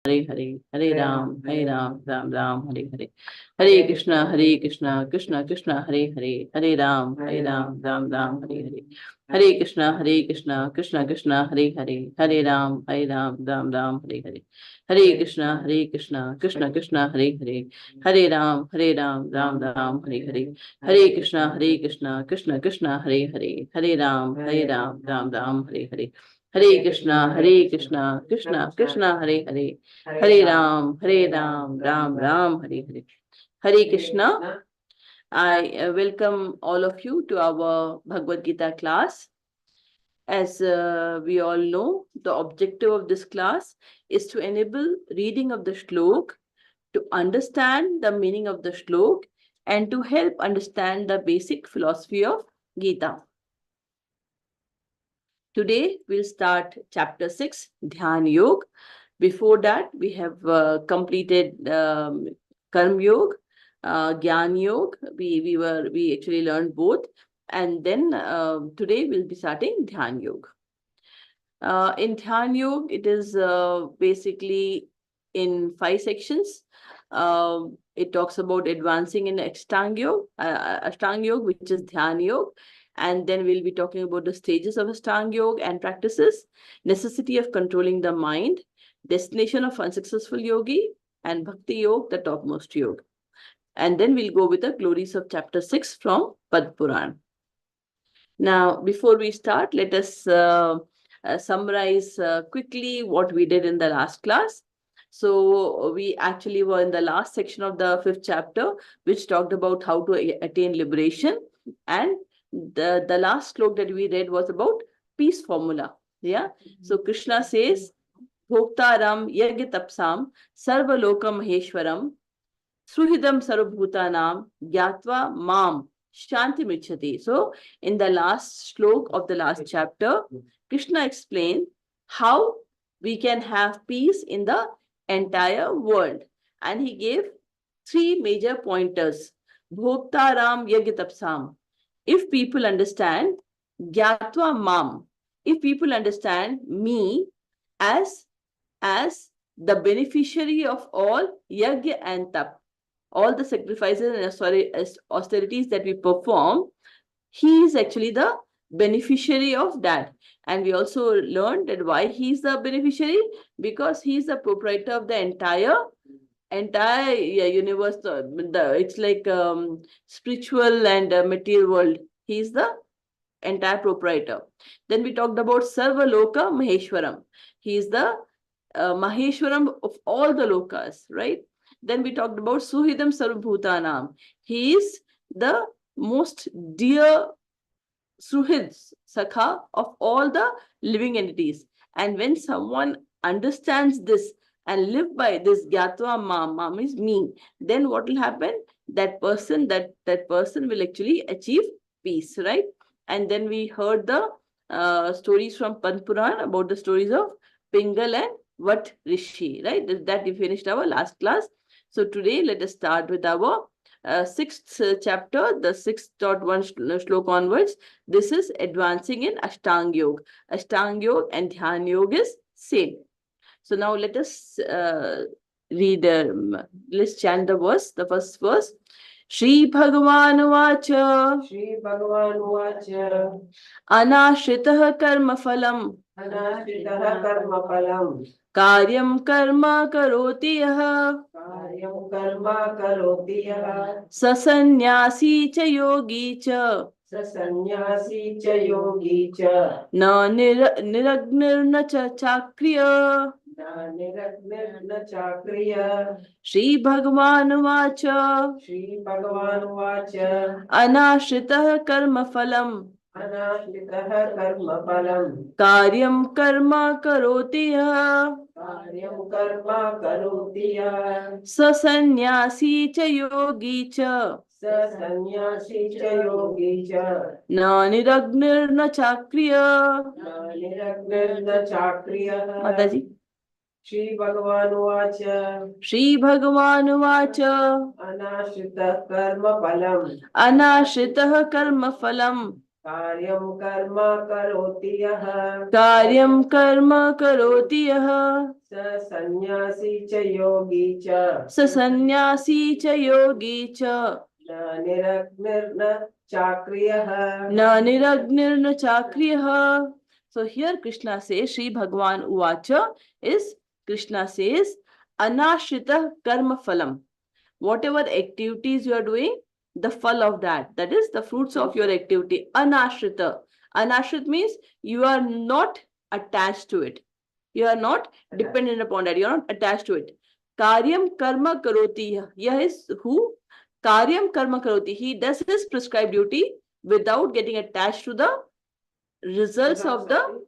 Hare Hare, Hare Ram, Ram Ram, Hare Hare. Hare Krishna, Krishna Krishna, Hare Hare, Hare Ram, Ram Ram, Hare Hare. Hare Krishna, Krishna Krishna, Hare Hare, Hare Ram, Ram Ram, Hare Hare. Hare Krishna, Krishna Krishna, Hare Hare, Hare Ram, Ram Ram, Hare Hare. Hare Krishna, Krishna Krishna, Hare Hare, Hare Ram, Ram Ram, Hare Hare. Hare Krishna, Krishna Krishna, Hare Hare, Hare Ram, Ram Ram, Hare Hare. Hare Krishna. I welcome all of you to our Bhagavad Gita class. As we all know, the objective of this class is to enable reading of the shlok, to understand the meaning of the shlok, and to help understand the basic philosophy of Gita. Today we'll start chapter 6, Dhyan Yoga. Before that, we have completed Karm Yoga, Gyan Yoga. We actually learned both, and then today we'll be starting Dhyan Yoga. In Dhyan Yoga, it is basically in 5 sections. It talks about advancing in Ashtanga Yoga, which is Dhyan Yoga. And then we'll be talking about the stages of Ashtanga Yoga and practices, necessity of controlling the mind, destination of unsuccessful yogi, and Bhakti Yoga, the topmost yoga. And then we'll go with the glories of chapter 6 from Pad Puran. Now, before we start, let us summarize quickly what we did in the last class. So we actually were in the last section of the 5th chapter, which talked about how to attain liberation. And the last slok that we read was about peace formula. Yeah. So Krishna says, Bhoktaram yagya tapsam sarva loka maheshwaram suhidam sarvabhutanam gyatva mam shanti michati. So in the last slok of the last chapter, Krishna explained how we can have peace in the entire world. And he gave 3 major pointers. Bhoktaram yagya tapsam. If people understand Gyatva Mam, if people understand me as the beneficiary of all Yagya and Tap, all the sacrifices and austerities that we perform, he is actually the beneficiary of that. And we also learned that why he is the beneficiary, because he is the proprietor of the entire universe. It's like spiritual and material world. He is the entire proprietor. Then we talked about Sarva Loka Maheshwaram. He is the Maheshwaram of all the lokas, right? Then we talked about Suhidam Sarvabhutanam. He is the most dear Suhid, Sakha of all the living entities. And when someone understands this and live by this Gyatva Mam is me, then what will happen? That person will actually achieve peace, right? And then we heard the stories from Pad Puran about the stories of Pingal and Vat Rishi, right? That we finished our last class. So today let us start with our 6th chapter, the 6.1 shlok onwards. This is advancing in Ashtanga Yoga. Ashtanga Yoga and Dhyan Yoga is same. So now let us read, let's chant the verse, the first verse. Shri Bhagavan Vacha. Shri Bhagavan Vacha. Anashritah karma phalam. Anashritah karma phalam. Karyam karma karoti yaha. Karyam karma karoti yaha. Sasanyasi cha yogi cha. Sasanyasi cha yogi cha. Na niragnirna cha chakriya. Niragna chakriya. Shri Bhagavan Vacha. Shri Bhagavan Vacha. Anashritah karma phalam. Anashritah karma phalam. Karyam karma karoti yaha. Karyam karma karoti yaha. Sasanyasi cha yogi cha. Sasanyasi cha yogi cha. Na niragnirna chakriya. Niragna chakriya. Mataji. Shri Bhagavan Vacha. Shri Bhagavan Vacha. Anashritah karma phalam. Anashritah karma phalam. Karyam karma karoti yaha. Karyam karma karoti yaha. Sa sannyasi cha yogi cha. Sa sannyasi cha yogi cha. Na niragnirna chakriyah. Na niragnirna chakriyah. So here Krishna says, Sri Bhagavan Uvacha is, Krishna says, Anashrita karma phalam. Whatever activities you are doing, the phal of that, that is the fruits of your activity. Anashrita. Anashrit means you are not attached to it. You are not dependent upon that. You are not attached to it. Karyam karma karoti. Yah is who? Karyam karma karoti. He does his prescribed duty without getting attached to the results of the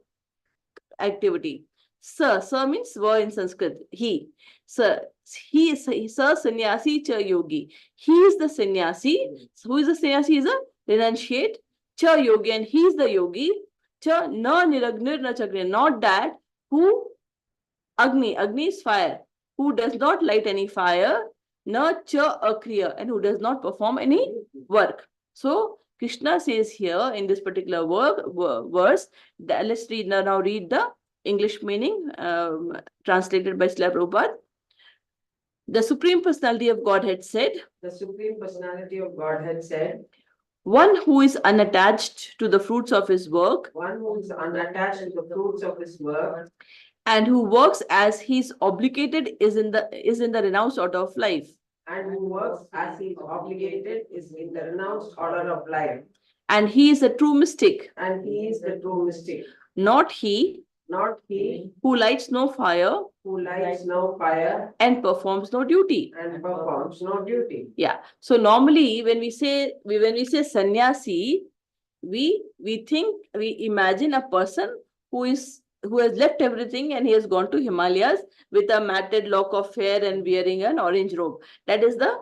activity. Sa means va in Sanskrit. He. He is sa sannyasi cha yogi. He is the sannyasi. Who is the sannyasi? He is a renunciate. Cha yogi, and he is the yogi. Cha na niragnir na chakri. Not that who Agni. Agni is fire. Who does not light any fire. Na cha akriya, and who does not perform any work. So Krishna says here in this particular verse, that let's now read the English meaning translated by Srila Prabhupada. The Supreme Personality of Godhead said, The Supreme Personality of Godhead said, one who is unattached to the fruits of his work, one who is unattached to the fruits of his work, and who works as he is obligated is in the renounced order of life. And who works as he is obligated is in the renounced order of life. And he is a true mystic. And he is the true mystic. Not he who lights no fire, and performs no duty. Yeah. So normally when we say sannyasi, we imagine a person who has left everything and he has gone to Himalayas with a matted lock of hair and wearing an orange robe. That is the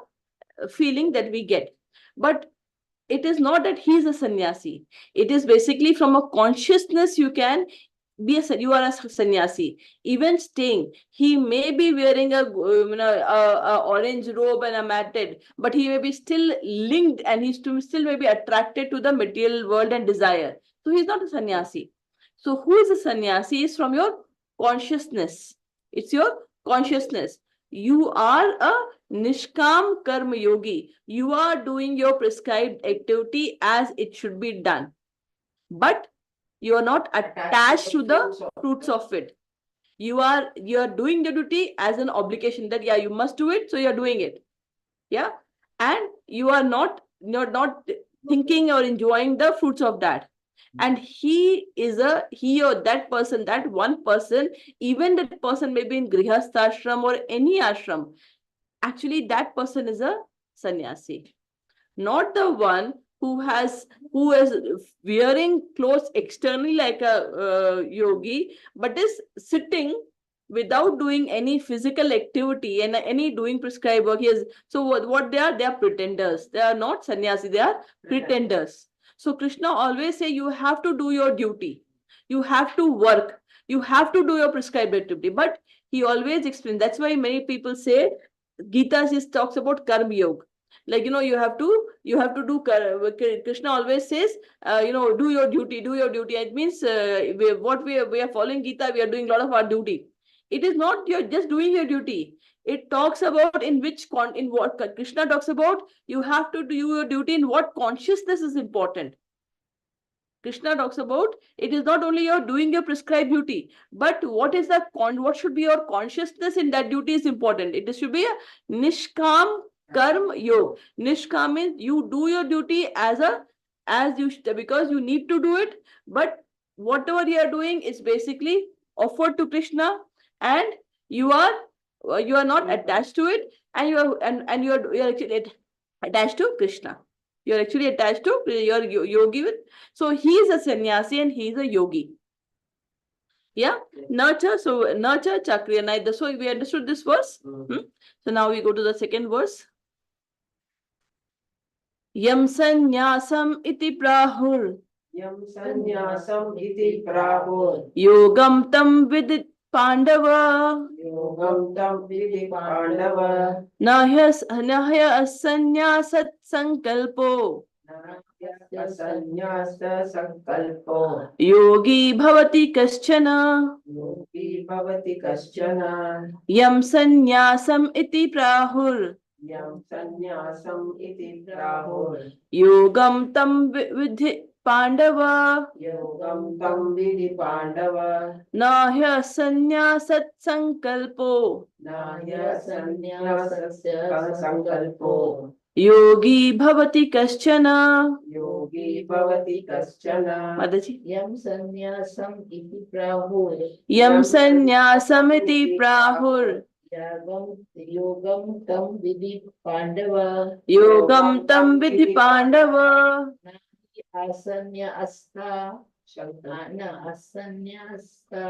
feeling that we get. But it is not that he is a sannyasi. It is basically from a consciousness you can be you are a sannyasi. Even staying, he may be wearing a orange robe and a matted, but he may be still linked and he's still may be attracted to the material world and desire. So he's not a sannyasi. So who is a sannyasi is from your consciousness. It's your consciousness. You are a nishkam karma yogi. You are doing your prescribed activity as it should be done. But you are not attached to the fruits of it. You are doing the duty as an obligation that yeah, you must do it, so you are doing it. Yeah. And you are not thinking or enjoying the fruits of that. And he or that person, that one person, even that person may be in grihastha ashram or any ashram, actually that person is a sannyasi. Not the one who is wearing clothes externally like a yogi, but is sitting without doing any physical activity and any doing prescribed work. So what they are pretenders. They are not sannyasi, they are pretenders. So Krishna always say you have to do your duty. You have to work. You have to do your prescribed activity. But he always explains. That's why many people say Gita talks about karma yoga. Like, you have to do, Krishna always says, do your duty. It means we are following Gita, we are doing a lot of our duty. It is not you're just doing your duty. It talks about in what Krishna talks about, you have to do your duty in what consciousness is important. Krishna talks about it is not only you're doing your prescribed duty, but what should be your consciousness in that duty is important. It should be a nishkam karma yoga. Nishkam means you do your duty because you need to do it, but whatever you are doing is basically offered to Krishna, and you are not attached to it, and you are actually attached to Krishna. You're actually attached to your yogi with. So he is a sannyasi and he is a yogi. Yeah. Nurture. So nurture chakriya neither. So we understood this verse. So now we go to the second verse. Yam sannyasam iti prahur. Yam sannyasam iti prahur. Yogam tam vidit Pandava. Yogam tam vidit Pandava. Nahya asanyasat sankalpo. asanyasa sankalpo yogi bhavati kaschana yogi bhavati kaschana yam sannyasam iti prahur yam sannyasam iti prahur yogam tam vidhi pandava yogam tam vidi pandava nahya sannyasat sankalpo nahya sannyasasya sankalpo yogi bhavati kaschana. yogi bhavati kaschana Mataji. Yam sannyasam iti prahur Yam sannyasam prahur yogam tam vidhi pandava yogam tam vidhi pandava nahi asanya asta Shankar- asanya asta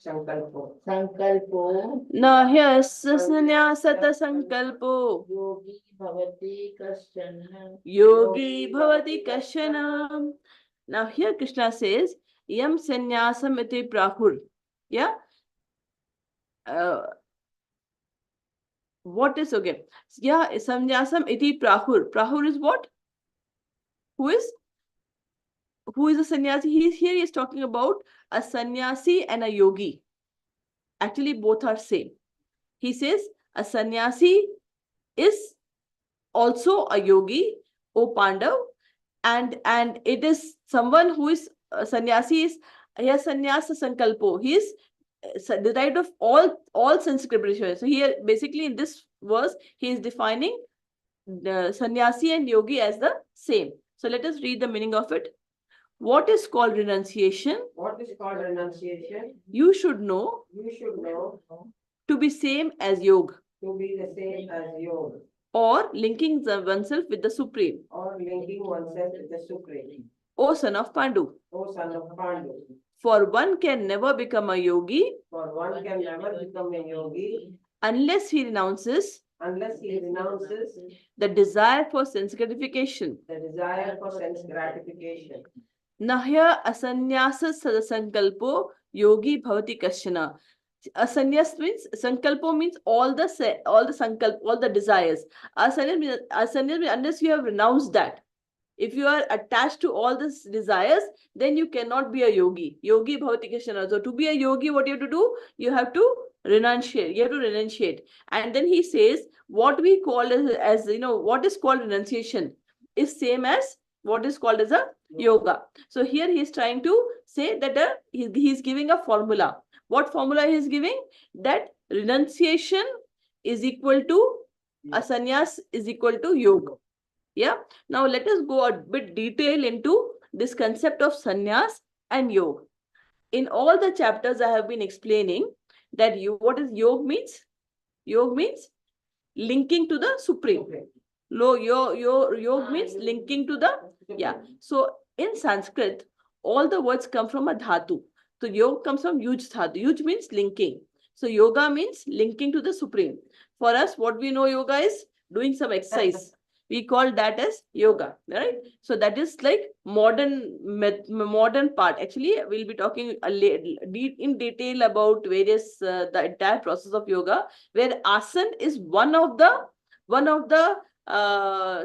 sankalpo sankalpo nahyasya sannyasata sankalpo yogi bhavati kaschana. yogi bhavati kashana. Now here Krishna says yam sannyasam iti prahur. Yeah. What is okay? Yeah, sannyasam iti prahur. Prahur is what? Who is a sannyasi? He is talking about a sannyasi and a yogi. Actually, both are same. He says a sannyasi is also a yogi, O Pandav, and it is someone who is a sannyasi is here sannyasa sankalpo. He is deprived of all sense preparation. So here, basically, in this verse, he is defining the sannyasi and yogi as the same. So let us read the meaning of it. What is called renunciation? what is called renunciation You should know you should know to be same as yoga to be the same as yoga or linking oneself with the supreme. or linking oneself with the supreme O son of Pandu, O son of Pandu for one can never become a yogi for one can never become a yogi unless he renounces unless he renounces the desire for sense gratification. the desire for sense gratification Nahya asanyasa sadasankalpo yogi bhavati kashana. Asanyas means sankalpo means all the sankalp, all the desires. Asanyas means unless you have renounced that. If you are attached to all these desires, then you cannot be a yogi. Yogi bhavati kashana. So to be a yogi, what you have to do? You have to renunciate. You have to renunciate. And then he says, what we call as what is called renunciation is same as what is called as a yoga. So here he is trying to say that he is giving a formula. What formula he is giving? That renunciation is equal to a sannyas is equal to yoga. Yeah. Now let us go a bit detail into this concept of sannyas and yoga. In all the chapters I have been explaining that what is yoga means? Yoga means linking to the supreme. Yoga means linking to the So in Sanskrit, all the words come from a dhatu. So yoga comes from yuj dhatu. Yuj means linking. So yoga means linking to the supreme. For us, what we know yoga is doing some exercise. We call that as yoga, right? So that is like modern part. Actually, we'll be talking in detail about various the entire process of yoga, where asana is one of the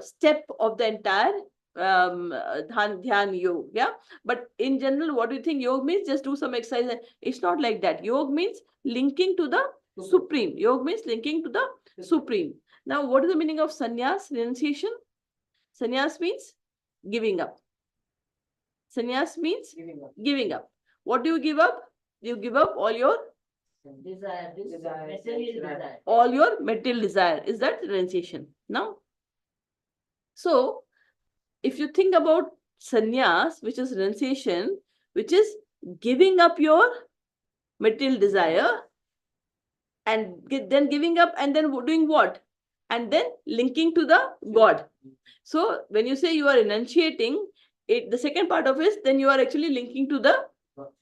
step of the entire dhyan yoga. Yeah, but in general, what do you think yoga means? Just do some exercise. It's not like that. Yoga means linking to the supreme. Yoga means linking to the supreme. Now, what is the meaning of sannyas, renunciation? Sannyas means giving up. Sannyas means giving up. What do you give up? You give up all your all your material desire. Is that renunciation? Now, so if you think about sannyas, which is renunciation, which is giving up your material desire, and then giving up and then doing what? And then linking to the God. So when you say you are enunciating it, the second part of it, then you are actually linking to the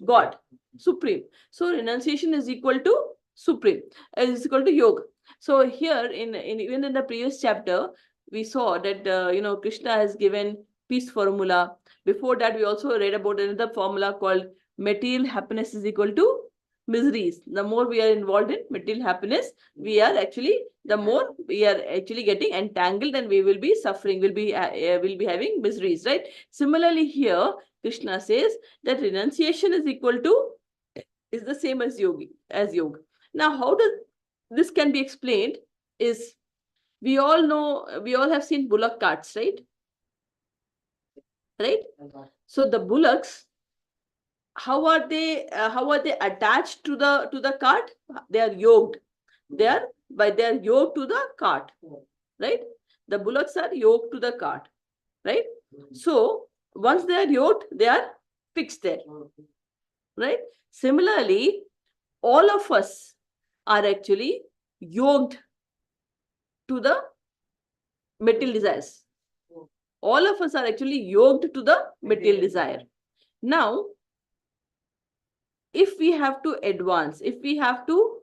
God, supreme. So renunciation is equal to supreme, is equal to yoga. So here even in the previous chapter, we saw that Krishna has given peace formula. Before that, we also read about another formula called material happiness is equal to miseries. The more we are involved in material happiness, we are actually, the more we are actually getting entangled, and we will be suffering, will be having miseries, right? Similarly, here Krishna says that renunciation is equal to, is the same as yoga. Now, how does this can be explained is, we all know, we all have seen bullock carts, right? Right? So the bullocks, how are they attached to the cart? They are yoked. They are yoked to the cart, right? The bullocks are yoked to the cart, right? So once they are yoked, they are fixed there, right? Similarly, all of us are actually yoked to the material desires. All of us are actually yoked to the material desire. Now, if we have to advance, if we have to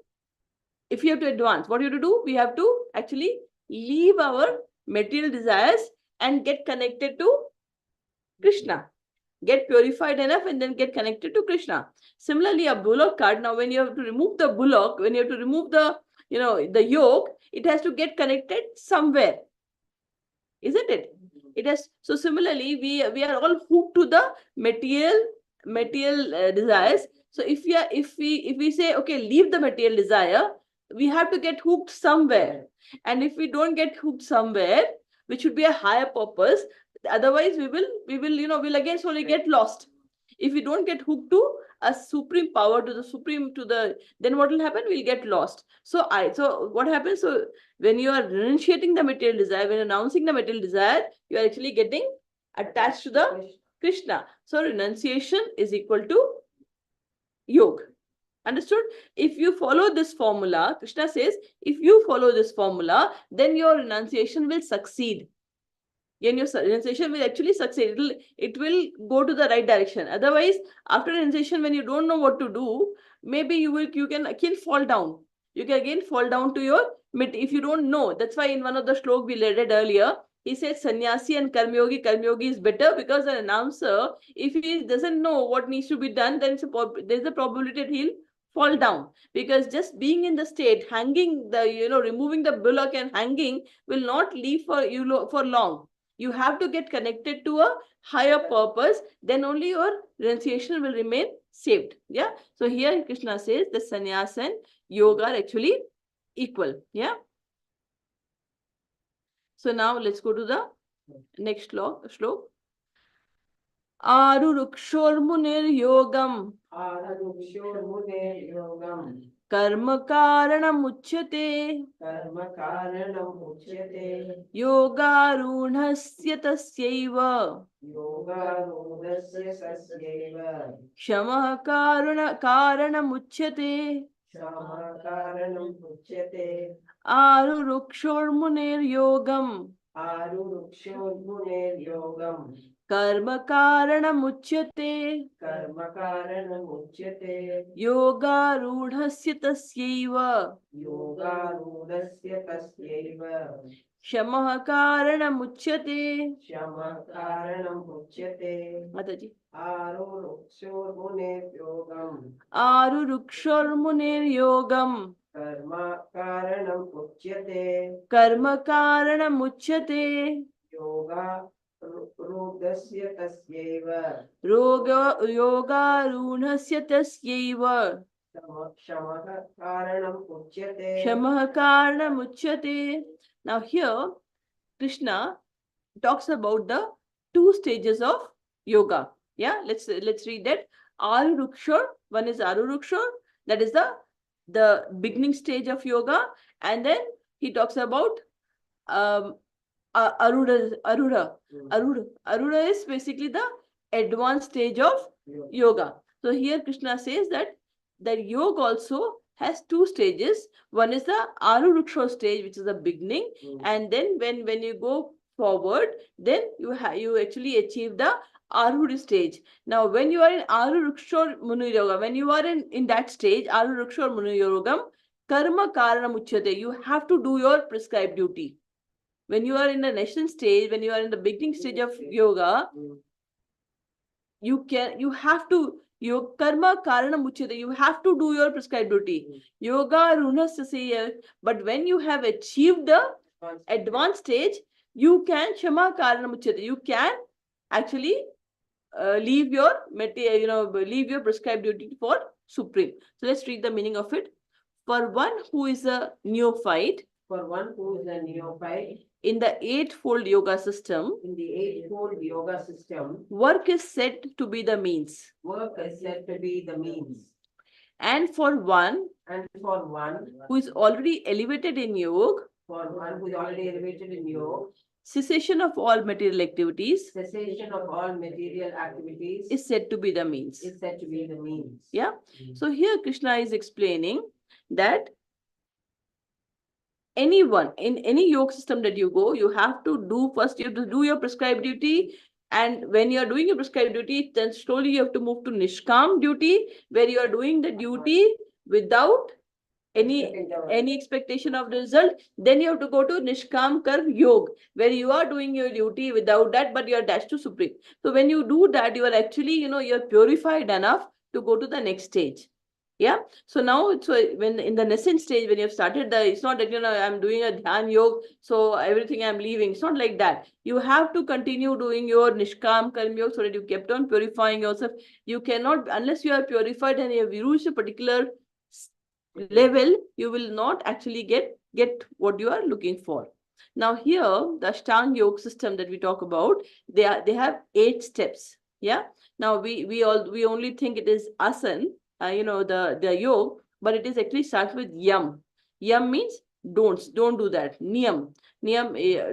advance, what you have to do? We have to actually leave our material desires and get connected to Krishna. Get purified enough and then get connected to Krishna. Similarly, a bullock cart, now when you have to remove the bullock, when you have to remove the, the yoke, it has to get connected somewhere, isn't it? It has. So similarly, we are all hooked to the material desires. So if we say, okay, leave the material desire, we have to get hooked somewhere. And if we don't get hooked somewhere, which should be a higher purpose, otherwise we'll again slowly get lost. If we don't get hooked to a supreme power, then what will happen? We'll get lost. So what happens? So when you are renunciating the material desire, when announcing the material desire, you are actually getting attached to the Krishna. So renunciation is equal to yoga. Understood? If you follow this formula, Krishna says, if you follow this formula, then your renunciation will succeed. Then your renunciation will actually succeed. It will go to the right direction. Otherwise, after renunciation, when you don't know what to do, maybe you can again fall down. You can again fall down to your if you don't know. That's why in one of the shlokas we read earlier, he said sannyasi and karmyogi. Karmyogi is better because an announcer, if he doesn't know what needs to be done, then there's a probability that he'll fall down, because just being in the state, hanging removing the bullock and hanging will not leave for for long. You have to get connected to a higher purpose, then only your renunciation will remain saved. Yeah. So here Krishna says the sannyas and yoga are actually equal. Yeah. So now let's go to the next shlok. Arurukshormunir yogam कर्म कारणम उच्यते योगारूढ़स्य तस्यैव क्षमः कारणमुच्यते आरुरुक्षोर्मुनेर्योगम् कर्म कारणमुच्यते योगारूढ़स्य तस्यैव क्षमः कारणमुच्यते माताजी आरुरुक्षोर्मुनेर्योगम् कर्म कारणमुच्यते योगारूढ़स्य तस्यैव क्षमः कारणमुच्यते. Now here Krishna talks about the two stages of yoga. Yeah, let's read that. Arurukshor, one is Arurukshor, that is the beginning stage of yoga, and then he talks about Arura is basically the advanced stage of yoga. So here Krishna says that yoga also has two stages. One is the Aruruksha stage, which is the beginning, and then when you go forward, then you actually achieve the Aruri stage. Now, when you are in Aruruksha Muni Yoga, when you are in that stage, Aruruksha Muni Yogam, Karma Karanam Uchyate, you have to do your prescribed duty. When you are in the nascent stage, when you are in the beginning stage of yoga, you have to Your karma karanam uchyate. You have to do your prescribed duty. Yoga runasya seya. But when you have achieved the advanced stage, you can shama karanam uchyate. You can actually leave your leave your prescribed duty for supreme. So let's read the meaning of it. For one who is a neophyte, For one who is a neophyte in the eightfold yoga system, in the eightfold yoga system, work is said to be the means. work is said to be the means. And for one And for one who is already elevated in yoga, who is already elevated in yoga, cessation of all material activities cessation of all material activities is said to be the means. is said to be the means. Yeah. So here Krishna is explaining that anyone in any yoga system that you go, you have to do first, you have to do your prescribed duty. And when you are doing your prescribed duty, then slowly you have to move to Nishkam duty, where you are doing the duty without any expectation of the result. Then you have to go to Nishkam Karm Yoga, where you are doing your duty without that, but you are dashed to Supreme. So when you do that, you are actually, you're purified enough to go to the next stage. Yeah. So now it's when in the nascent stage, when you've started it's not that, I'm doing a dhyan yoga, so everything I'm leaving. It's not like that. You have to continue doing your Nishkam Karm Yoga so that you kept on purifying yourself. You cannot, unless you are purified and you have reached a particular level, you will not actually get what you are looking for. Now here, the Ashtanga Yoga system that we talk about, they have 8 steps. Yeah. Now we only think it is asan, the yoga, but it is actually starts with yam. Yam means don't do that. Niyam,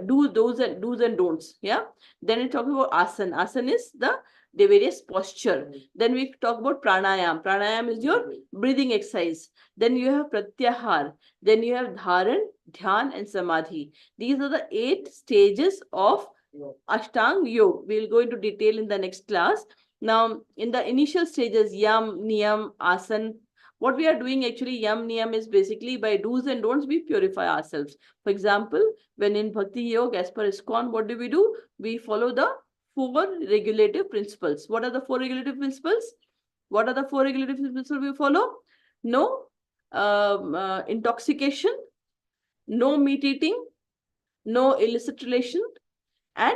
do's and don'ts. Yeah. Then it talks about asan. Asan is the various posture. Then we talk about pranayam. Pranayam is your breathing exercise. Then you have pratyahar. Then you have dharan, dhyan, and samadhi. These are the 8 stages of Ashtanga Yoga. We'll go into detail in the next class. Now, in the initial stages, yam, niyam, asan, what we are doing actually, yam, niyam is basically by do's and don'ts, we purify ourselves. For example, when in Bhakti Yoga, as per ISKCON, what do? We follow the 4 regulative principles. What are the 4 regulative principles? What are the 4 regulative principles we follow? No intoxication, no meat eating, no illicit relation, and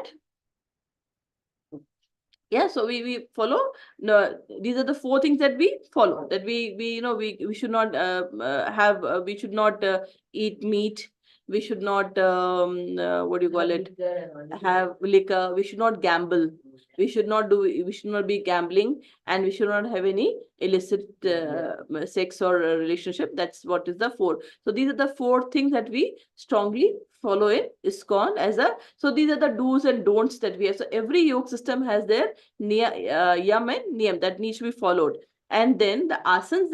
yeah, so we follow. No, these are the 4 things that we follow. That we should not we should not eat meat. We should not what do you call it? Have liquor. We should not gamble. We should not be gambling, and we should not have any illicit sex or relationship. That's what is the 4. So these are the 4 things that we strongly follow in ISKCON so these are the do's and don'ts that we have. So every yoga system has their yam and niyam that needs to be followed. And then the asanas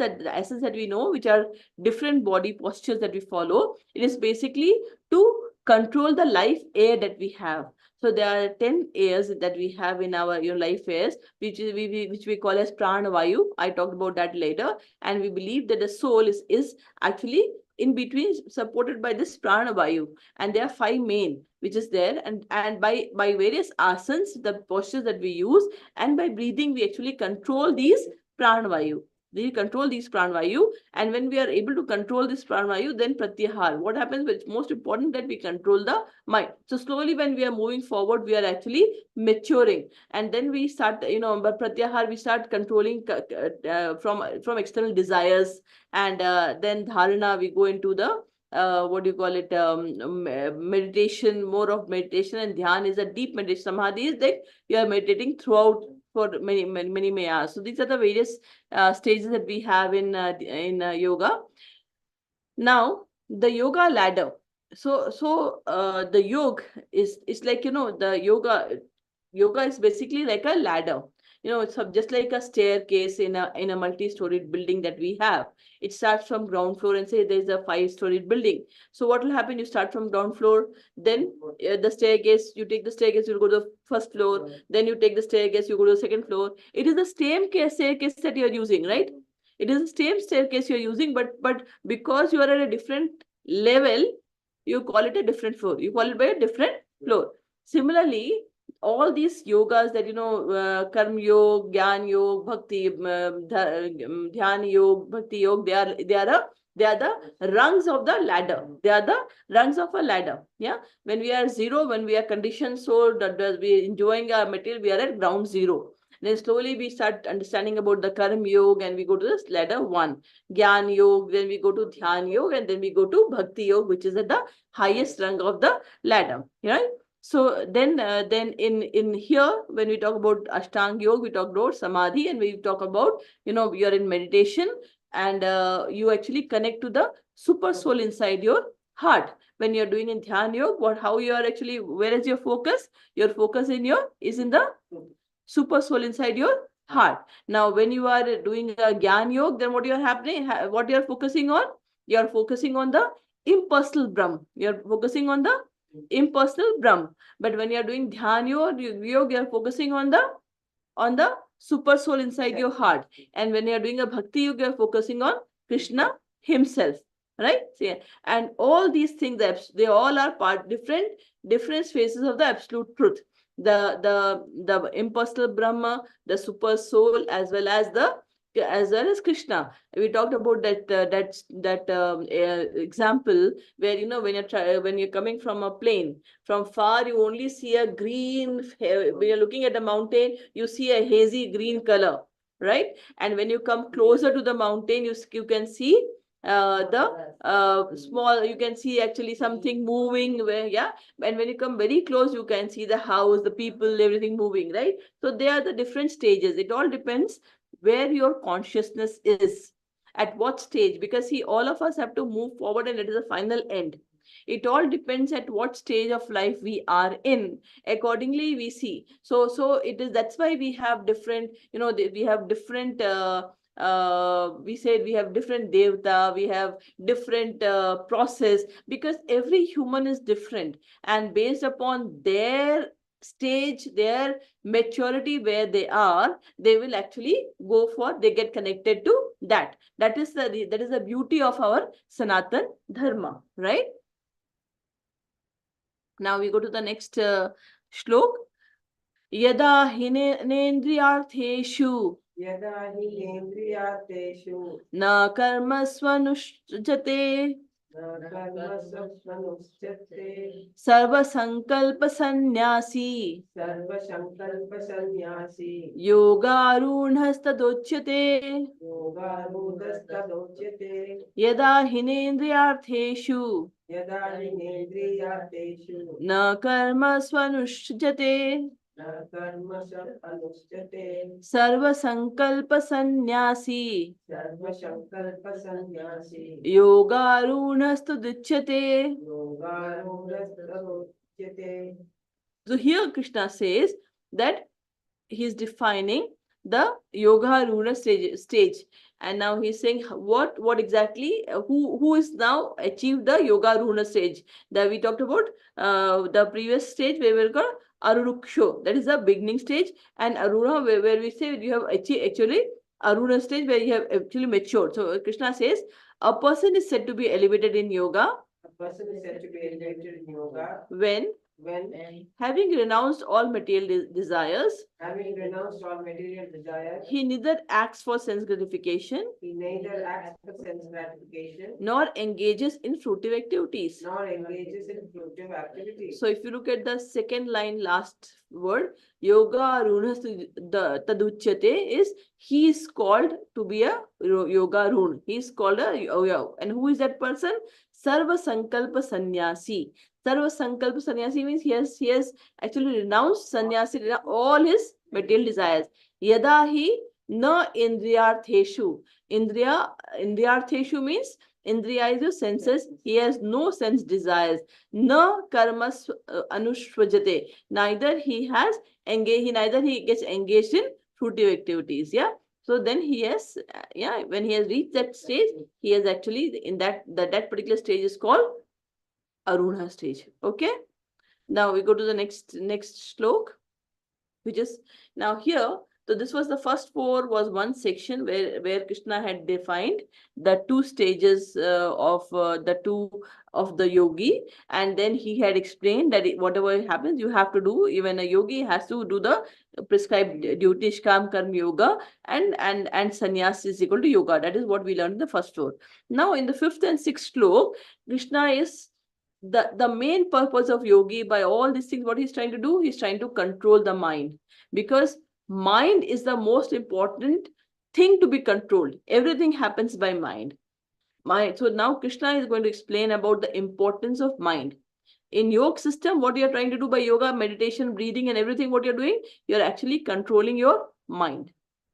that we know, which are different body postures that we follow, it is basically to control the life air that we have. So there are 10 airs that we have in our life airs, which we call as prana vayu. I talked about that later. And we believe that the soul is actually in between, supported by this prana vayu. And there are 5 main, which is there. And by various asanas, the postures that we use, and by breathing, we actually control these prana vayu. We control these pranavayu, and when we are able to control this pranavayu, then pratyahar. What happens? It's most important that we control the mind. So slowly, when we are moving forward, we are actually maturing, and then we start, but pratyahar, we start controlling from external desires, and then dharana, we go into the what do you call it? Meditation, more of meditation, and dhyan is a deep meditation. Samadhi is that you are meditating throughout for many hours. So these are the various stages that we have in yoga. Now the yoga ladder. So the yoga is like the yoga is basically like a ladder. It's just like a staircase in a multi-storied building that we have. It starts from ground floor and say there's a 5-storied building. So what will happen? You start from ground floor, then the staircase, you take the staircase, you'll go to the first floor, then you take the staircase, you go to the second floor. It is the same staircase that you're using, right? It is the same staircase you're using, but because you are at a different level, you call it a different floor. You call it by a different floor. Similarly, all these yogas that, Karma Yoga, Gyan Yoga, Bhakti, Dhyan Yoga, Bhakti Yoga, they are the rungs of the ladder. They are the rungs of a ladder. Yeah. When we are zero, when we are conditioned so that we are enjoying our material, we are at ground zero. Then slowly we start understanding about the Karma Yoga and we go to this ladder 1. Gyan Yoga, then we go to Dhyan Yoga, and then we go to Bhakti Yoga, which is at the highest rung of the ladder. Right? So then in here, when we talk about Ashtanga Yoga, we talk about Samadhi, and we talk about, you are in meditation, and you actually connect to the super soul inside your heart. When you're doing in Dhyan Yoga, how you are actually, where is your focus? Your focus is in the super soul inside your heart. Now, when you are doing a Gyan Yoga, then what you are happening, what you are focusing on? You are focusing on the impersonal Brahm. You are focusing on the impersonal Brahm. But when you are doing Dhyan Yoga, you are focusing on the super soul inside your heart. And when you are doing a Bhakti Yoga, you are focusing on Krishna himself. Right? See, and all these things, they all are different phases of the absolute truth. The impersonal Brahma, the super soul, as well as Krishna. We talked about that example where, when you're coming from a plane, from far you only see a green. When you're looking at a mountain, you see a hazy green color, right? And when you come closer to the mountain, you can see the small, you can see actually something moving where, yeah. And when you come very close, you can see the house, the people, everything moving, right? So they are the different stages. It all depends where your consciousness is, at what stage, because see, all of us have to move forward, and it is a final end. It all depends at what stage of life we are in. Accordingly we see. So it is, that's why we have different, we have different we said we have different devta, we have different process, because every human is different, and based upon their stage, their maturity, where they are, they will actually they get connected to that. That is the beauty of our Sanatan Dharma, right? Now we go to the next shlok. Yada hinendriyartheshu यदा हि इन्द्रियार्थेषु न कर्मस्वनुष्ठते न कर्मस्वनुष्ठते सर्वसंकल्पसन्न्यासी सर्वसंकल्पसन्न्यासी योगारूढस्तदोच्यते योगारूढस्तदोच्यते यदा हिनेन्द्रियार्थेषु यदा हि इन्द्रियार्थेषु न कर्मस्वनुष्ठते न कर्मस्वनुष्ठते सर्वसंकल्पसन्न्यासी सर्वसंकल्पसन्न्यासी योगारूढस्तदुच्यते. योगारूढस्तदोच्यते. So here Krishna says that he is defining the yoga runa stage, and now he's saying what exactly, who is now achieved the yoga runa stage. That we talked about the previous stage where we called aruruksho, that is the beginning stage, and aruna where we say you have actually aruna stage where you have actually matured. So Krishna says a person is said to be elevated in yoga. A person is said to be elevated in yoga when having renounced all material desires, having renounced all material desires, he neither acts for sense gratification, he neither acts for sense gratification, nor engages in fruitive activities. nor engages in fruitive activities. So if you look at the second line, last word, yoga runa taduchyate, is he is called to be a yoga run. He is called a yoga. And who is that person? Sarva Sankalpa Sannyasi. Sarva Sankalpa Sannyasi means he has actually renounced sannyasi, all his material desires. Yada hi na indriyartheshu. Indriyartheshu means indriya is your senses. He has no sense desires. Na karmas anushvajate. Neither he gets engaged in fruitive activities. Yeah. So then he has, when he has reached that stage, he has actually in that particular stage is called Aruna stage. Okay. Now we go to the next shlok, which is now here So this was the first four, was one section where Krishna had defined the two stages of the yogi, and then he had explained that whatever happens, you have to do. Even a yogi has to do the prescribed duty, Shkam Karma Yoga, and sannyas is equal to yoga. That is what we learned in the first floor. Now in the fifth and sixth sloka, Krishna is the main purpose of yogi. By all these things, what he's trying to do, he's trying to control the mind, because mind is the most important thing to be controlled. Everything happens by mind. So now Krishna is going to explain about the importance of mind. In yoga system, what you're trying to do by yoga, meditation, breathing, and everything, what you're doing, you're actually controlling your mind.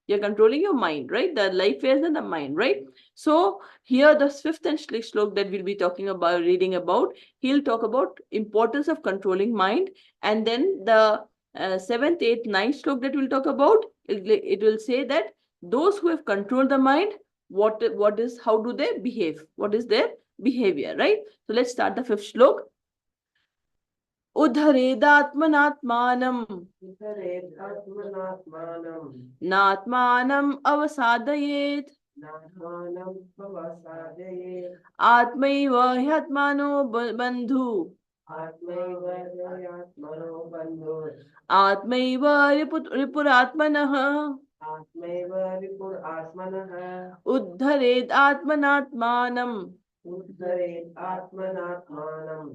You're controlling your mind, right? The life affairs and the mind, right? So here, the fifth and sixth sloka that we'll be talking about, reading about, he'll talk about importance of controlling mind. And then the seventh, eighth, ninth sloka that we'll talk about, it will say that those who have controlled the mind, how do they behave? What is their behavior, right? So let's start the fifth sloka. उद्धरेदात्मनात्मानं उद्धरेदात्मनात्मानं नात्मानं अवसादयेत् नात्मानं अवसादयेत् आत्मैव ह्यात्मानो बन्धु आत्मैव ह्यात्मनो बन्धुः आत्मैव रिपुरात्मनः आत्मैव रिपुरात्मनः उद्धरेदात्मनात्मानं उद्धरेत् आत्मनात्मानं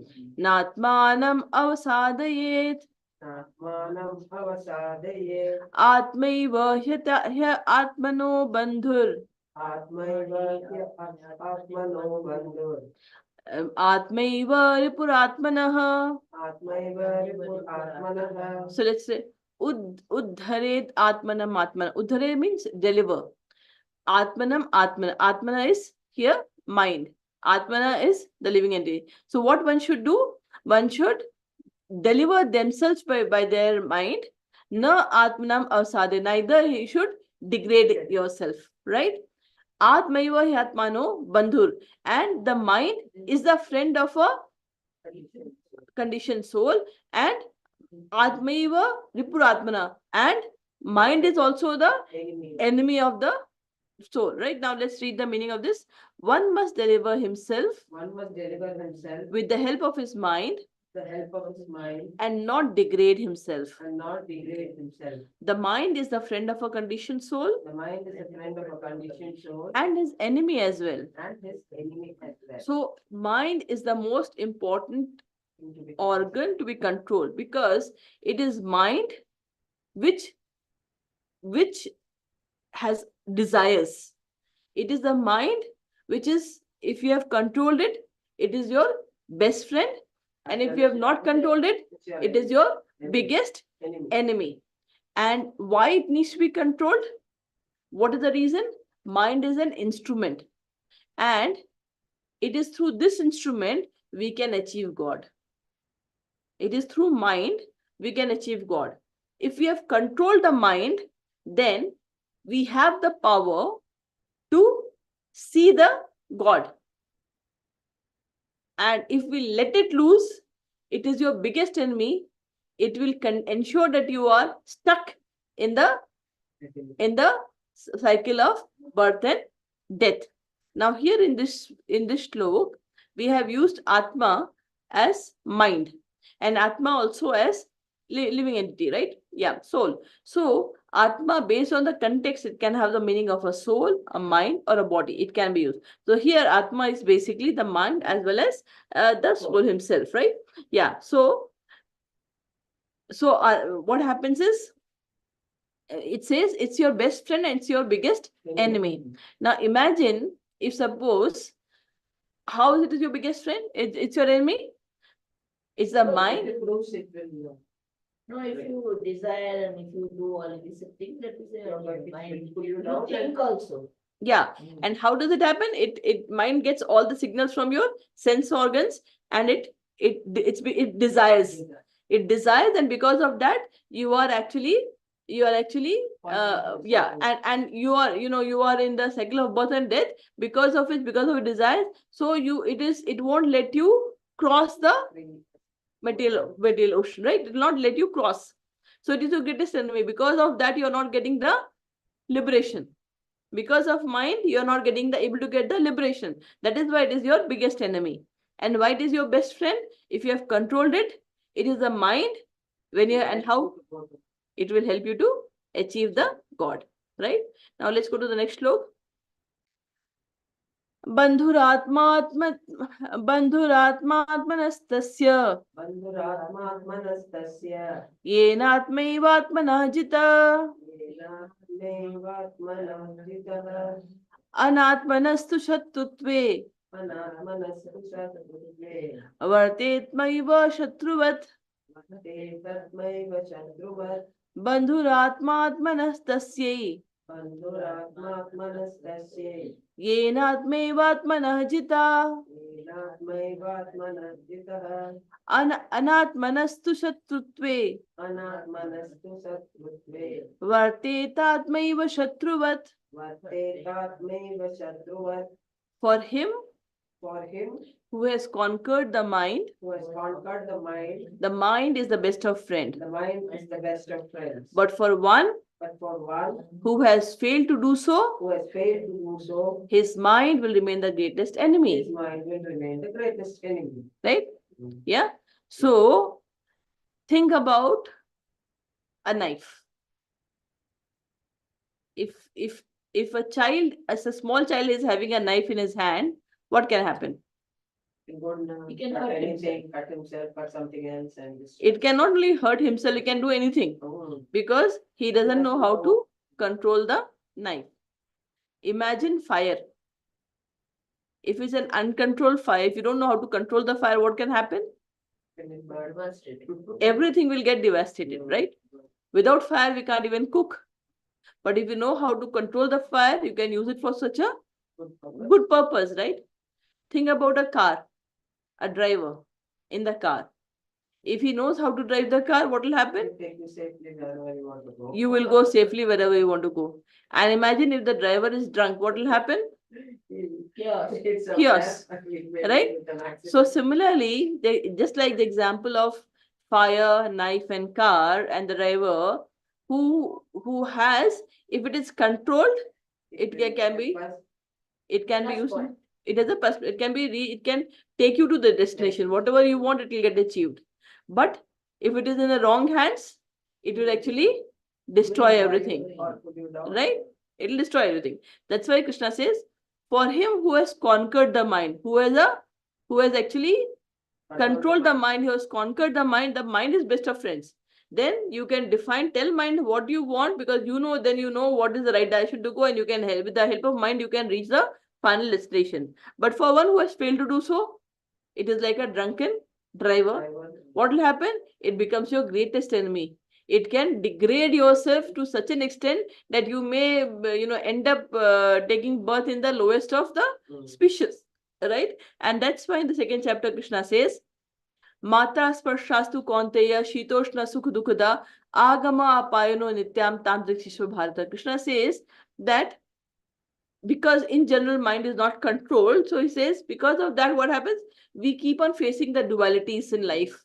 नात्मानं अवसादयेत् नात्मानं अवसादयेत् आत्मैव ह्यात्मनो बन्धुर् आत्मैव ह्यात्मनो बन्धुः आत्मैव रिपुरात्मनः. आत्मैव रिपुरात्मनः. So let's say uddharet atmanam atmana. Uddhare means deliver. Atmanam atmana. Atmana is here mind. Atmana is the living entity. So what one should do? One should deliver themselves by their mind. Na atmanam avsade. Neither you should degrade yourself, right? Atmaiva hyatmano bandhur. And the mind is the friend of a conditioned soul, and Atmaiva Ripuratmana, and mind is also the enemy of the soul. Right now, let's read the meaning of this. One must deliver himself. One must deliver himself With the help of his mind. The help of his mind. And not degrade himself. And not degrade himself. The mind is the friend of a conditioned soul. The mind is a friend of a conditioned soul. And his enemy as well. And his enemy as well. So, mind is the most important organ to be controlled, because it is mind which has desires. It is the mind which is, if you have controlled it, it is your best friend, and if you have not controlled it, it is your biggest enemy. And why it needs to be controlled? What is the reason? Mind is an instrument, and it is through this instrument we can achieve God. It is through mind we can achieve God. If we have controlled the mind, then we have the power to see the God. And if we let it loose, it is your biggest enemy. It will ensure that you are stuck in the cycle of birth and death. Now here in this sloka, we have used Atma as mind, and Atma also as living entity, right? Yeah, soul. So Atma, based on the context, it can have the meaning of a soul, a mind, or a body. It can be used. So here Atma is basically the mind as well as the soul himself, right? Yeah. So what happens is, it says it's your best friend and it's your biggest enemy. Now imagine if suppose, how is it your biggest friend? It's your enemy? It's the mind. No, if you desire and if you do all these things, that is your mind. You think also. Yeah. And how does it happen? Mind gets all the signals from your sense organs, and it desires. It desires, and because of that, you are actually and you are in the cycle of birth and death because of your desires. So it won't let you cross the material ocean, right? It will not let you cross. So it is your greatest enemy. Because of that, you are not getting the liberation. Because of mind, you are not able to get the liberation. That is why it is your biggest enemy. And why it is your best friend? If you have controlled it, it is the mind. And how it will help you to achieve the God. Right? Now let's go to the next slok. बन्धुरात्मात्मनस्तस्य बन्धुरात्मात्मनस्तस्य येनात्मैवात्मनः जितः येनात्मैवात्मनः जितः अनात्मनस्तु शत्रुत्वे अनात्मनस्तु शत्रुत्वे वर्तेत्मैव शत्रुवत् वर्तेतत्मैव शत्रुवत् बन्धुरात्मात्मनस्तस्यै बन्धुरात्मात्मनस्तस्यै येनात्मैवात्मनः जितः येनात्मैवात्मनः जितः अनात्मनस्तु शत्रुत्वे अनात्मनस्तु शत्रुत्वे वर्तेतात्मैव शत्रुवत्. वर्तेतात्मैव शत्रुवत्. For him For him who has conquered the mind who has conquered the mind is the best of friend. the mind is the best of friends. But for one But for one who has failed to do so, who has failed to do so, his mind will remain the greatest enemy. his mind will remain the greatest enemy. Right? Yeah. So think about a knife. If a child, as a small child, is having a knife in his hand, what can happen? He can cut anything, cut himself, cut something else, and It can not only hurt himself, he can do anything because he doesn't know how to control the knife. Imagine fire. If it's an uncontrolled fire, if you don't know how to control the fire, what can happen? Everything will get devastated, right? Without fire, we can't even cook. But if you know how to control the fire, you can use it for such a good purpose, right? Think about a car, a driver in the car. If he knows how to drive the car, what will happen? Take you safely wherever you want to go. You will go safely wherever you want to go. And imagine if the driver is drunk, what will happen? Chaos. It's a Chaos, mess. right? With an accident. So similarly, just like the example of fire, knife, and car, and the driver who has, if it is controlled, it can be used. It has a it can be it can take you to the destination. Whatever you want, it will get achieved. But if it is in the wrong hands, it will actually destroy everything. Right? It will destroy everything. That's why Krishna says, for him who has conquered the mind, who has actually controlled the mind, who has conquered the mind is best of friends. Then you can tell mind what you want, because then you know what is the right direction to go, and you can help with the help of mind, you can reach the final destination. But for one who has failed to do so, it is like a drunken driver. What will happen? It becomes your greatest enemy. It can degrade yourself to such an extent that you may, end up taking birth in the lowest of the species, right? And that's why in the second chapter, Krishna says, Mata sparshastu kaunteya shitoshna sukh dukkada agama apayano nityam tantric shishva bharata. Krishna says that because in general mind is not controlled, so he says because of that, what happens? We keep on facing the dualities in life.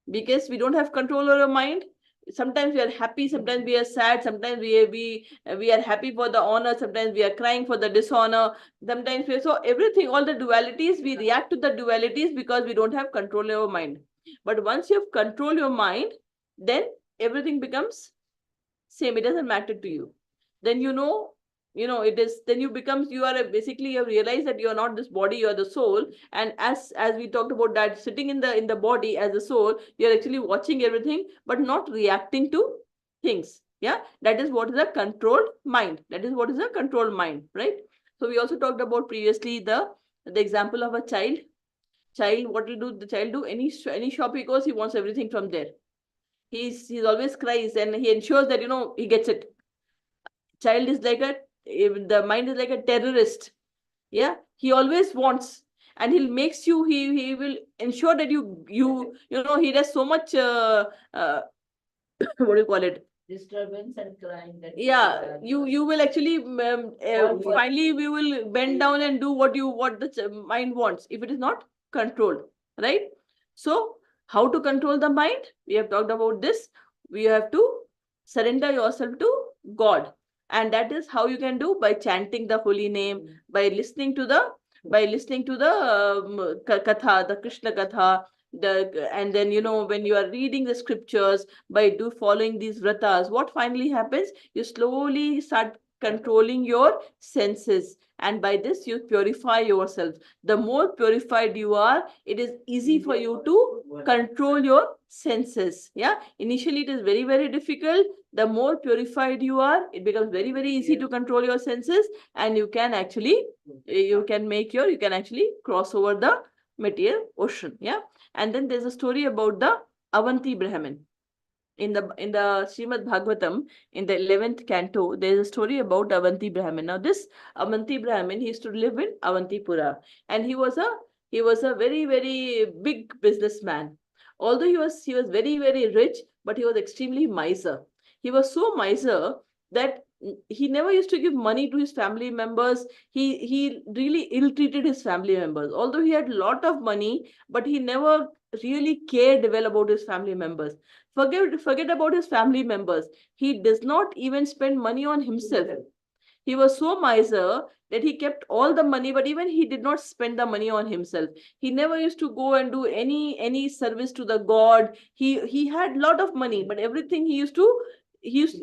Because we don't have control over our mind. Sometimes we are happy, sometimes we are sad, sometimes we are happy for the honor, sometimes we are crying for the dishonor, sometimes so everything, all the dualities, we react to the dualities because we don't have control over our mind. But once you have control your mind, then everything becomes same. It doesn't matter to you. Then it is, then you realize that you are not this body, you are the soul. And as we talked about that, sitting in the body as a soul, you're actually watching everything but not reacting to things. Yeah, that is what is a controlled mind. Right? So we also talked about previously the example of a child. What will the child do? Any shop he goes, he wants everything from there. He's always cries, and he ensures that he gets it. Child is the mind is like a terrorist. Yeah, he always wants, and he will ensure that he does so much what do you call it, Disturbance and crying. Yeah, you will actually finally we will bend down and do what the mind wants if it is not controlled, right? So how to control the mind? We have talked about this. you have to surrender yourself to God. And that is how you can do, by chanting the holy name, by listening to the katha, the Krishna katha, and then when you are reading the scriptures, by following these vratas, what finally happens, you slowly start controlling your senses, and by this you purify yourself. The more purified you are, it is easy for you to control your senses. Yeah, initially it is very, very difficult. The more purified you are, it becomes very, very easy to control your senses, and you can actually cross over the material ocean. Yeah. And then there's a story about the Avanti Brahmin. In the Srimad Bhagavatam, in the 11th canto, there is a story about Avanti Brahmin. Now, this Avanti Brahmin, he used to live in Avantipura, and he was a very, very big businessman. Although he was very, very rich, but he was extremely miser. He was so miser that he never used to give money to his family members. He really ill-treated his family members. Although he had a lot of money, but he never really cared well about his family members. Forget about his family members. He does not even spend money on himself. He was so miser that he kept all the money, but even he did not spend the money on himself. He never used to go and do any service to the god. He had lot of money, but everything he used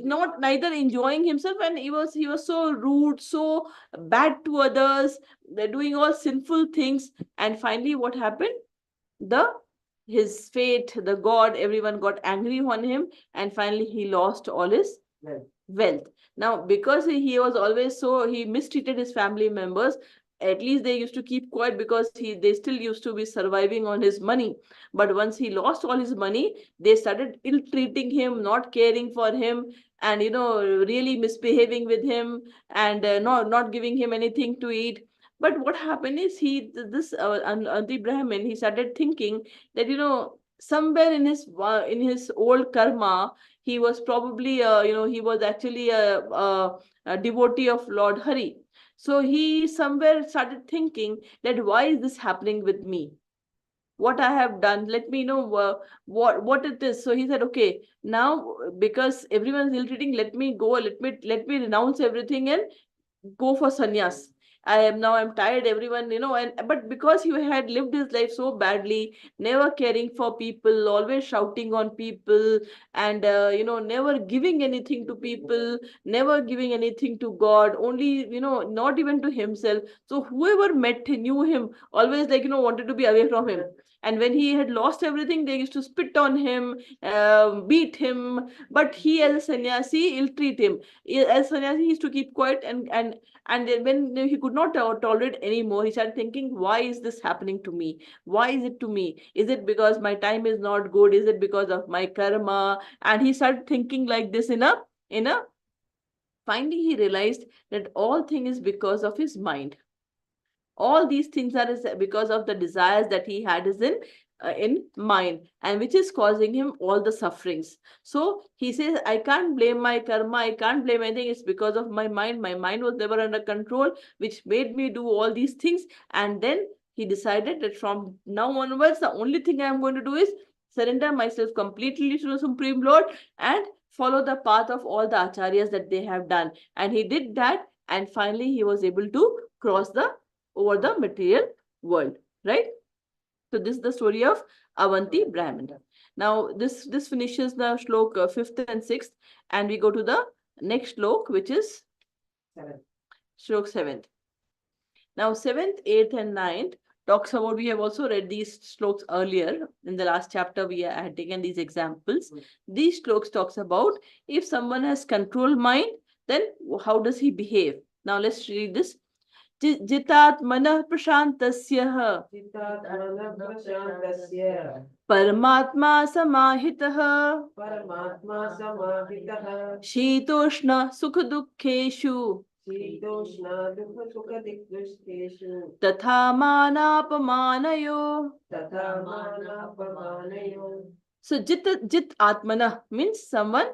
not neither enjoying himself, and he was so rude, so bad to others. They're doing all sinful things. And finally, what happened? The his fate, the god, everyone got angry on him, and finally he lost all his wealth. Now, because he was always he mistreated his family members, at least they used to keep quiet, because they still used to be surviving on his money. But once he lost all his money, they started ill-treating him, not caring for him, and really misbehaving with him, and not giving him anything to eat. But what happened is, this Adi Brahmin, he started thinking that somewhere in his old karma, he was probably he was actually a devotee of Lord Hari. So he somewhere started thinking that, why is this happening with me? What I have done, let me know what it is. So he said, okay, now, because everyone's ill treating, let me renounce everything and go for sannyas. I'm tired, everyone, and but because he had lived his life so badly, never caring for people, always shouting on people, and never giving anything to people, never giving anything to God, only not even to himself. So whoever met knew him, always like wanted to be away from him. And when he had lost everything, they used to spit on him, beat him. But he, as a sannyasi, ill-treat him. As sannyasi, he used to keep quiet, and then when he could not tolerate anymore, he started thinking, why is this happening to me? Why is it to me? Is it because my time is not good? Is it because of my karma? And he started thinking like this in a finally he realized that all thing is because of his mind. All these things are because of the desires that he had is in mind, and which is causing him all the sufferings. So he says, I can't blame my karma, I can't blame anything. It's because of my mind. My mind was never under control, which made me do all these things. And then he decided that from now onwards, the only thing I'm going to do is surrender myself completely to the Supreme Lord and follow the path of all the acharyas that they have done. And he did that, and finally he was able to cross over the material world, right? So this is the story of Avanti Brahmin. Now this finishes the shlok 5th and 6th, and we go to the next shlok, which is shlok 7th. Now 7th, 8th, and 9th talks about, we have also read these shloks earlier. In the last chapter, we had taken these examples. These shloks talks about, if someone has controlled mind, then how does he behave? Now let's read this. जितात्मनः प्रशान्तस्यः परमात्मा समाहितः शीतोष्ण सुख दुःखेषु तथा मानापमानयो. So jit atmana means someone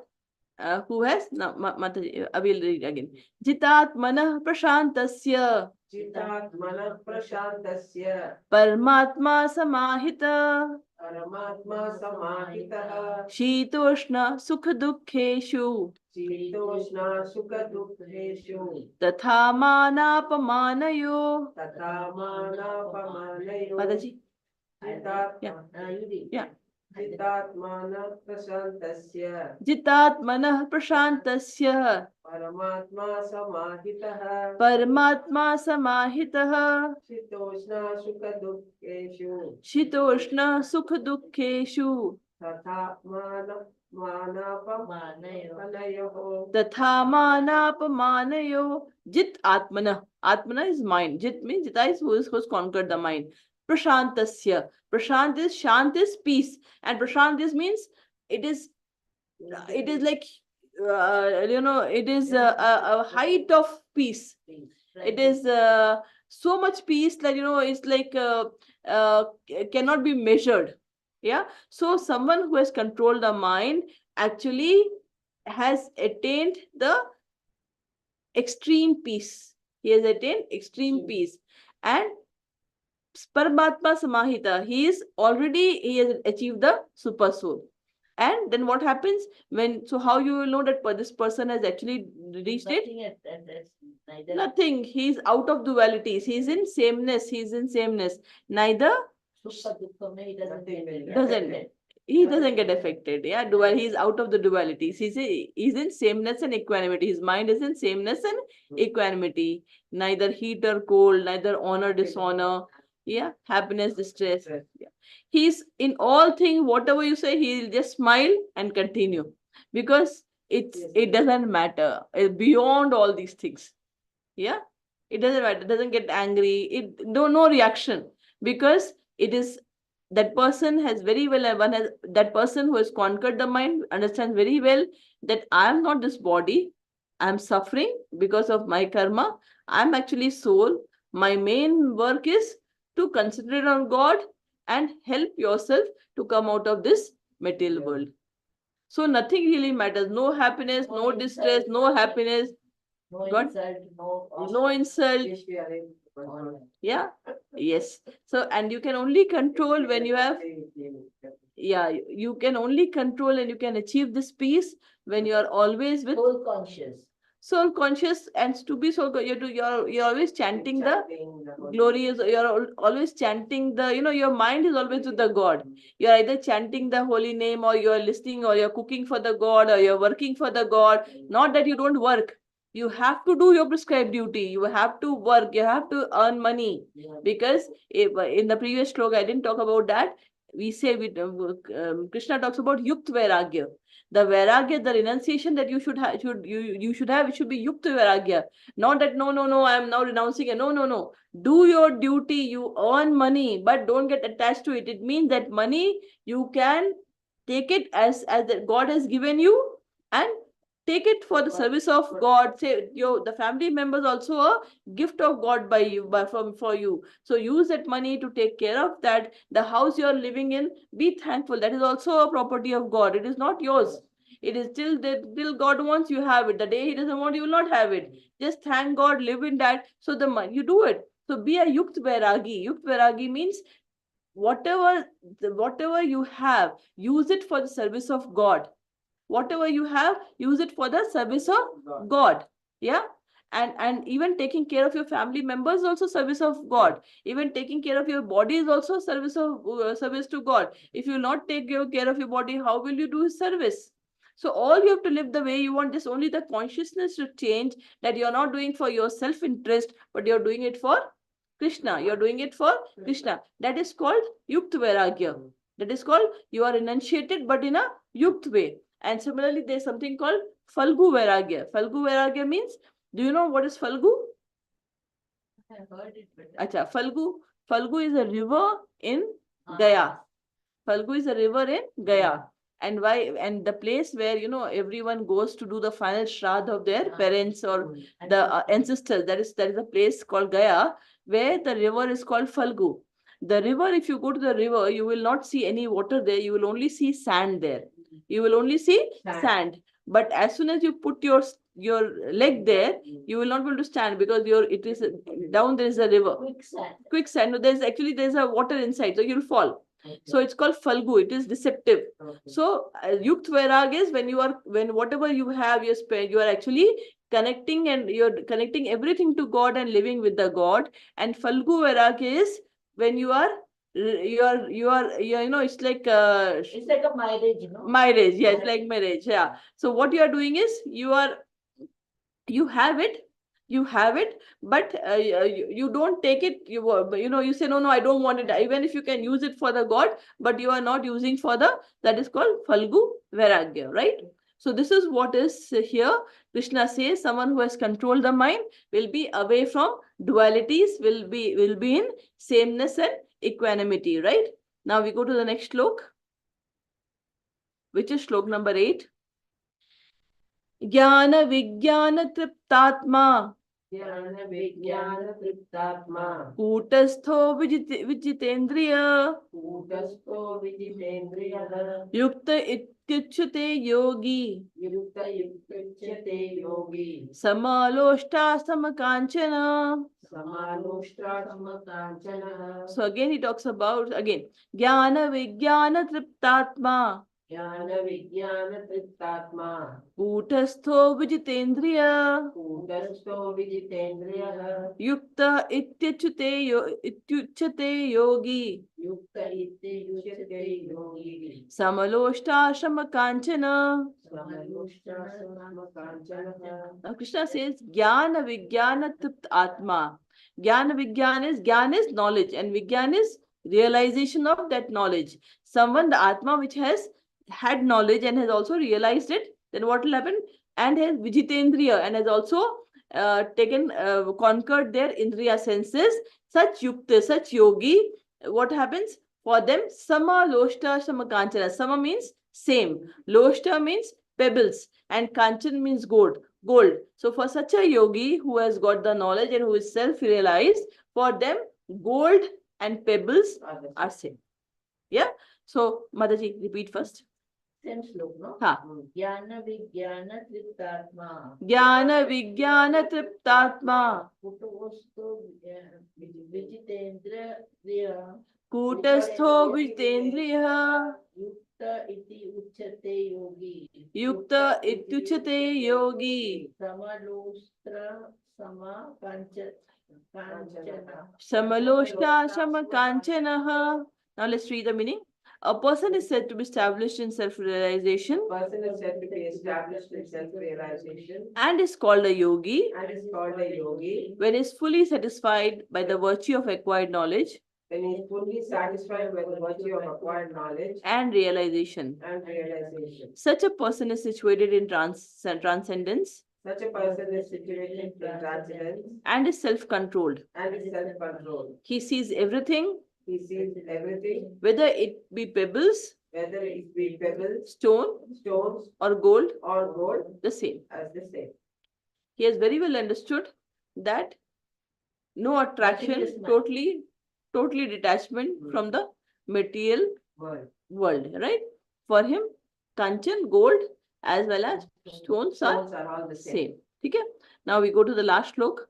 Who has? No, Mataji, I will read again. Jitatmanah prashantasya Chitatmana prashantasya Paramatma samahita Paramatma samahitah Shitoshna sukha dukkheshu Chitoshna sukha dukkheshu Tatha manapamanayo. Tatha manapamanayo Mataji. Chitat Yeah. You read. Yeah. Chitatmana prashantasya Jitatmanah prashantasya Paramatma samahitah Paramatma samahitah Chitoshna sukha dukkheshu Shitoshna sukha dukkheshu Tatha manapamanayo Tatha manapamanayo. Jit atmana. Atmana is mind. Jit means Jita is who's conquered the mind. Prashantasya. Prashant is Shant is peace. And Prashant is means it is like it is a height of peace. It is so much peace that it's like cannot be measured. Yeah. So someone who has controlled the mind actually has attained the extreme peace. He has attained extreme peace. And Paramatma Samahita, he has achieved the super soul. And then what happens so how you will know that this person has actually reached it? Nothing. He's out of dualities. He's in sameness. Neither he doesn't get affected. Yeah, he's out of the dualities. He's in sameness and equanimity. His mind is in sameness and equanimity. Neither heat or cold, neither honor, dishonor. Yeah, happiness, distress. Yeah. He's in all things, whatever you say, he'll just smile and continue. Because it doesn't matter. Beyond all these things. Yeah, it doesn't matter. It doesn't get angry. No reaction, because it is that person has very well that person who has conquered the mind understands very well that I am not this body. I am suffering because of my karma. I am actually soul. My main work is to concentrate on God and help yourself to come out of this material world. So nothing really matters. No happiness, no distress, no happiness. No insult. Yeah. Yes. So, and you can only control when you have. Yeah, you can only control and you can achieve this peace when you are always with soul conscious. And to be so, you're always chanting the glorious. You're always chanting the. Your mind is always with the God. You're either chanting the holy name, or you're listening, or you're cooking for the God, or you're working for the God. Not that you don't work. You have to do your prescribed duty. You have to work. You have to earn money. Because in the previous shloka, I didn't talk about that. We say Krishna talks about yukt vairagya. The vairagya, the renunciation that you should have, you should have, it should be yukt vairagya. Not that no, I am now renouncing it. No. Do your duty. You earn money, but don't get attached to it. It means that money you can take it as that God has given you, and take it for the service of God. Say the family members also a gift of God for you. So use that money to take care of that. The house you are living in, be thankful. That is also a property of God. It is not yours. It is till God wants, you have it. The day He doesn't want, you will not have it. Just thank God, live in that. So you do it. So be a yukt vairagi. Yukt vairagi means whatever you have, use it for the service of God. Whatever you have, use it for the service of God. Yeah. And even taking care of your family members is also service of God. Even taking care of your body is also service to God. If you will not take care of your body, how will you do His service? So all you have to live the way you want. Just only the consciousness to change, that you're not doing for your self-interest, but you're doing it for Krishna. You're doing it for Krishna. That is called Yukt Vairagya. That is called you are enunciated, but in a Yukt way. And similarly, there's something called Falgu Vairagya. Falgu Vairagya means, do you know what is Falgu? I heard it. Acha, Falgu is a river in Gaya. Falgu is a river in Gaya. And why? And the place where, everyone goes to do the final shraddha of their parents or the ancestors. That is a place called Gaya, where the river is called Falgu. The river, if you go to the river, you will not see any water there. You will only see sand there. You will only see sand. But as soon as you put your leg there, you will not be able to stand, because it is down, there is a river. Quicksand. No, there's a water inside, so you'll fall. So it's called Falgu. It is deceptive. So Yukt Vairag is when whatever you have, you are actually connecting, and you're connecting everything to God and living with the God. And Falgu Vairag is when you are it's like It's like a marriage, marriage. Yes, like marriage. Yeah. So what you are doing is you have it, but you don't take it. You say, no, I don't want it. Even if you can use it for the God, but you are not using for that is called Falgu Vairagya, right? So this is what is here. Krishna says someone who has controlled the mind will be away from dualities, will be in sameness and equanimity, right? Now we go to the next slok, which is slok number 8. ज्ञान विज्ञान तृप्तात्मा ज्ञान विज्ञान तृप्तात्मा कूटस्थो विजितेन्द्रिय कूटस्थो विजितेन्द्रियः युक्त इत्युच्यते योगी युक्त इत्युच्यते योगी समालोष्टा समकांचन. समालोष्टा समकांचनः. So again he talks about ज्ञान विज्ञान तृप्तात्मा ज्ञान विज्ञान तृप्तात्मा कूटस्थो विजितेन्द्रिय कूटस्थो विजितेन्द्रियः युक्त इत्युच्यते योगी युक्त इत्युच्यते योगी समलोष्टाश्रम कांचन. समलोष्टा समकांचनः. Now Krishna says Jnana Vijnana Tript Atma. Jnana is knowledge, and Vijnana is realization of that knowledge. Someone, the Atma, which has had knowledge and has also realized it, then what will happen? And has Vijitendriya, and has also conquered their Indriya senses. Such Yukta, such yogi, what happens? For them, Sama Loshta Sama Kanchana. Sama means same. Loshta means pebbles, and Kanchan means gold. So for such a yogi who has got the knowledge and who is self-realized, for them gold and pebbles are same. Yeah. So Mataji, repeat first. Same slok, no? Ha. Jnana Vijnana Triptatma. Jnana Vijnana Triptatma. Kutosto Vijitendra Riya. Kutastho Vijitendriya. Yukta iti uchate yogi. Yukta ityuchate yogi. Samalostra sama kanchana. Samaloshta Sama Kanchanaha. Now let's read the meaning. A person is said to be established in self-realization. Person is said to be established in self-realization And is called a yogi and is called a yogi when he is fully satisfied by the virtue of acquired knowledge when he is fully satisfied with the virtue of acquired knowledge and realization. Such a person is situated in transcendence Such a person is situated in transcendence and is self-controlled. He sees everything, whether it be pebbles, stones, or gold, the same. He has very well understood that no attraction, totally detachment from the material world, right? For him, Kanchan, gold, as well as stones are all the same. Okay? Now we go to the last slok,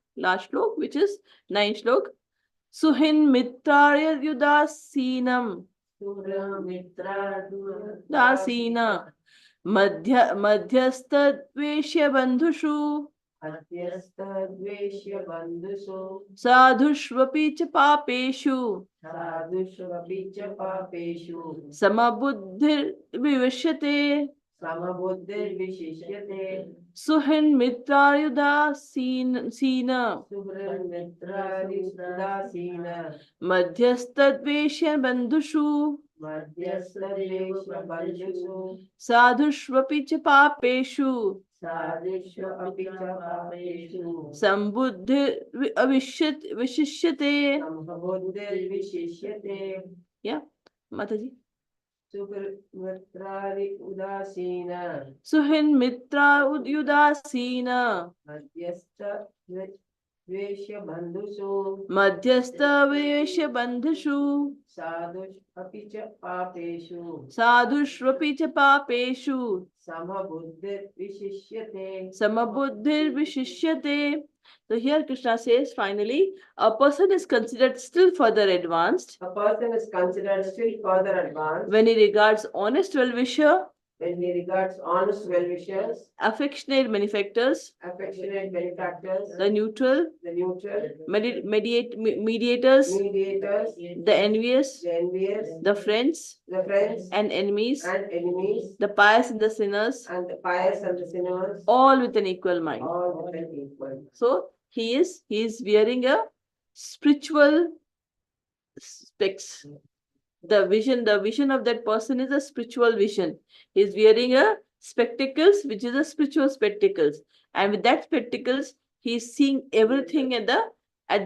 which is 9th slok. Suhin mitraya yudasinam dasina madhyastha dveshya bandhushu sadhushvapi cha papeshu samabuddhir vivishyate. Suhin mitrayuda sina madhyastadveshya bandhushu sadhushvapi cha papeshu sambuddhir vishishyate. Yeah, Mataji. Suhin mitra udasina Dveshya bandhushu Madhyastha Veshya Bandhushu sadhush api cha papeshu Sadhushvapi cha Papeshu samabuddhir vishishyate. Samabuddhir Vishishyate. So here Krishna says finally, a person is considered still further advanced A person is considered still further advanced when he regards honest well-wisher, when he regards honest well-wishers, affectionate benefactors, affectionate benefactors, the neutral, the neutral, mediators, mediators, the envious, the envious, the friends the friends and enemies, and enemies, the pious and the sinners, and the pious and the sinners, all with an equal mind. all with an equal. So he is wearing a spiritual specs. The vision of that person is a spiritual vision. He is wearing a spectacles, which is a spiritual spectacles, and with that spectacles, he is seeing everything at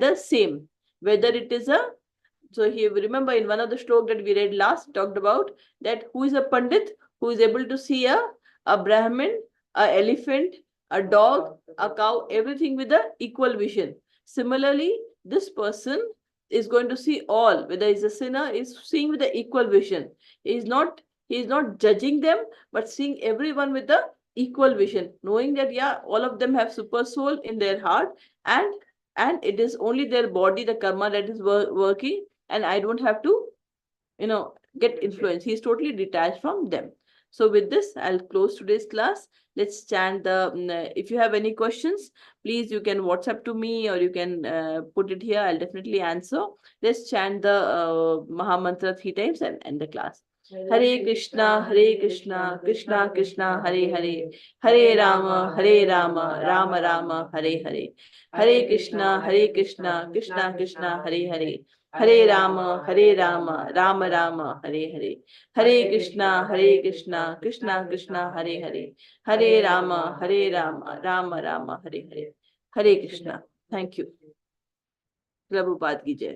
the same. Whether it is a so here remember in one of the shlok that we read last talked about that who is a pandit who is able to see a Brahmin, a elephant, a dog, a cow, everything with a equal vision. Similarly, this person is going to see all, whether he's a sinner, is seeing with the equal vision. He is not judging them, but seeing everyone with the equal vision, knowing that yeah, all of them have super soul in their heart, and it is only their body, the karma that is working, and I don't have to, get influenced. He's totally detached from them. So with this, I'll close today's class. Let's chant if you have any questions, please you can WhatsApp to me or you can put it here. I'll definitely answer. Let's chant the Maha Mantra 3 times and end the class. Hare Krishna, Krishna Krishna, Hare Hare, Hare Rama, Rama Rama, Hare Hare. Hare Krishna, Krishna Krishna, Hare Hare. Hare Rama, Rama Rama, Hare Hare. Hare Krishna, Krishna Krishna, Hare Hare. Hare Rama, Rama Rama, Hare Hare. Hare Krishna. Thank you. Prabhupada ki jai.